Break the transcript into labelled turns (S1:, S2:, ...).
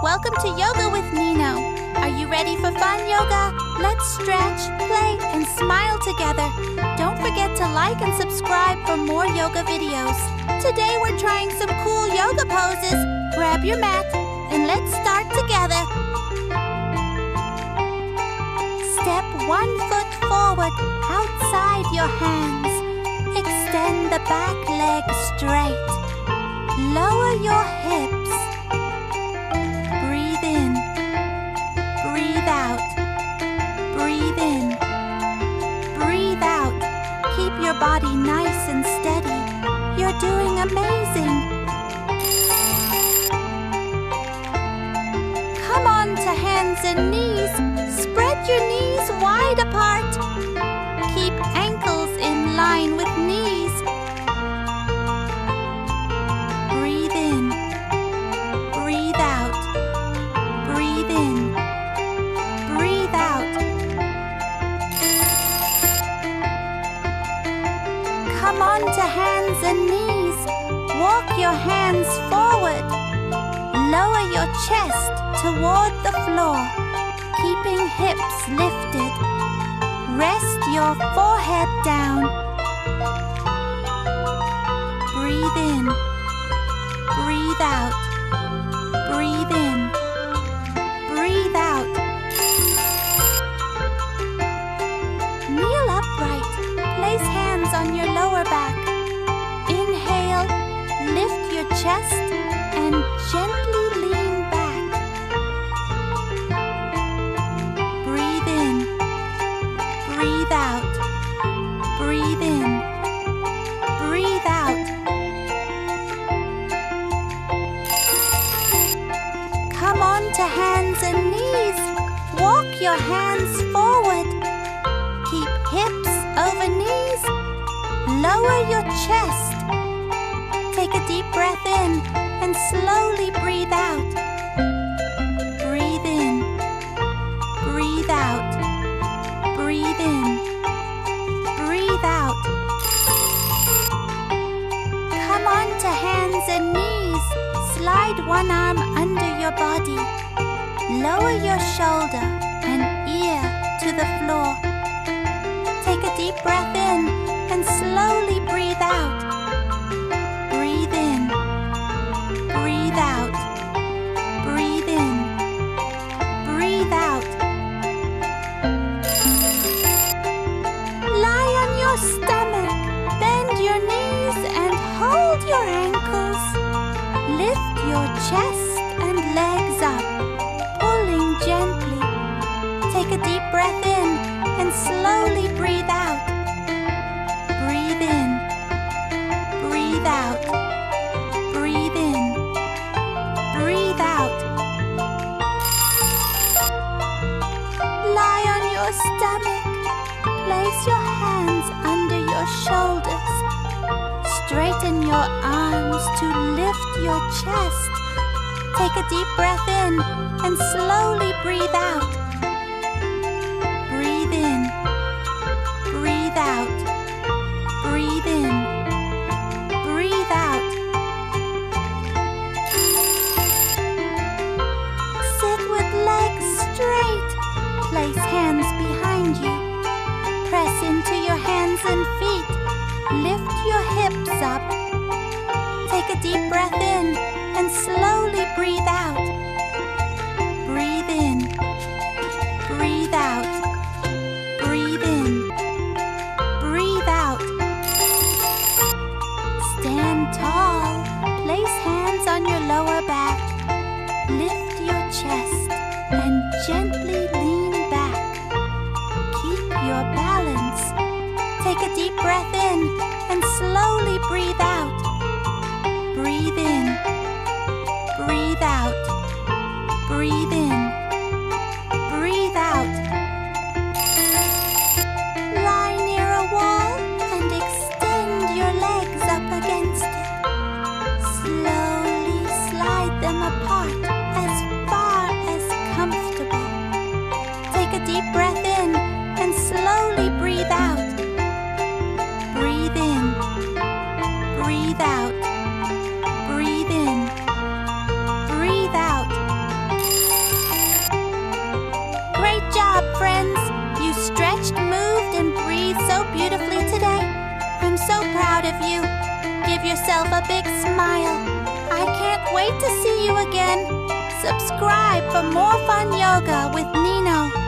S1: Welcome to Yoga with Nino. Are you ready for fun yoga? Let's stretch, play, and smile together. Don't forget to like and subscribe for more yoga videos. Today we're trying some cool yoga poses. Grab your mat and let's start together. Step 1 foot forward, outside your hands. Extend the back leg straight. Lower your hips. Breathe in. Breathe out. Breathe in. Breathe out. Keep your body nice and steady. You're doing amazing. Come on to hands and knees. Spread your knees wide apart. Keep ankles in line with knees. Breathe in. Breathe out. Breathe in. Breathe out. Come on to hands and knees. Walk your hands forward. Lower your chest toward the floor, keeping hips lifted. Rest your forehead down. Breathe in. Breathe out. Breathe in. Breathe out. Kneel upright. Place hands on your lower back. Inhale, lift your chest, and gently lean back. Breathe in. Breathe out. Breathe in. Breathe out. Come on to hands and knees. Walk your hands forward. Keep hips over knees. Lower your chest. Take a deep breath in and slowly breathe out. Breathe in. Breathe out. Breathe in. Breathe out. Come on to hands and knees. Slide one arm under your body. Lower your shoulder and ear to the floor. Take a deep breath in and slowly breathe out. Breathe in. Breathe out. Breathe in. Breathe out. Lie on your stomach. Bend your knees and hold your ankles. Lift your chest and legs up, pulling gently. Take a deep breath in and slowly breathe out. Breathe in. Breathe out. Breathe in. Breathe out. Lie on your stomach. Place your hands under your shoulders. Straighten your arms to lift your chest. Take a deep breath in and slowly breathe out. Breathe in. Breathe out. Breathe in. Breathe out. Sit with legs straight. Place hands behind you. Press into your hands and feet. Lift your hips up. Take a deep breath in and slowly breathe out. Breathe in. Breathe out. Breathe in. Breathe out. Stand tall. Place hands on your lower back. Lift your chest and gently lean back. Keep your balance. Take a deep breath in and slowly breathe out. Breathe in. Breathe out. Breathe in. Breathe out. Lie near a wall and extend your legs up against it. Slowly slide them apart as far as comfortable. Take a deep breath in and slowly breathe out. Breathe in. Breathe out. Breathe in. Breathe out. of you. Give yourself a big smile. I can't wait to see you again. Subscribe for more fun yoga with Nino.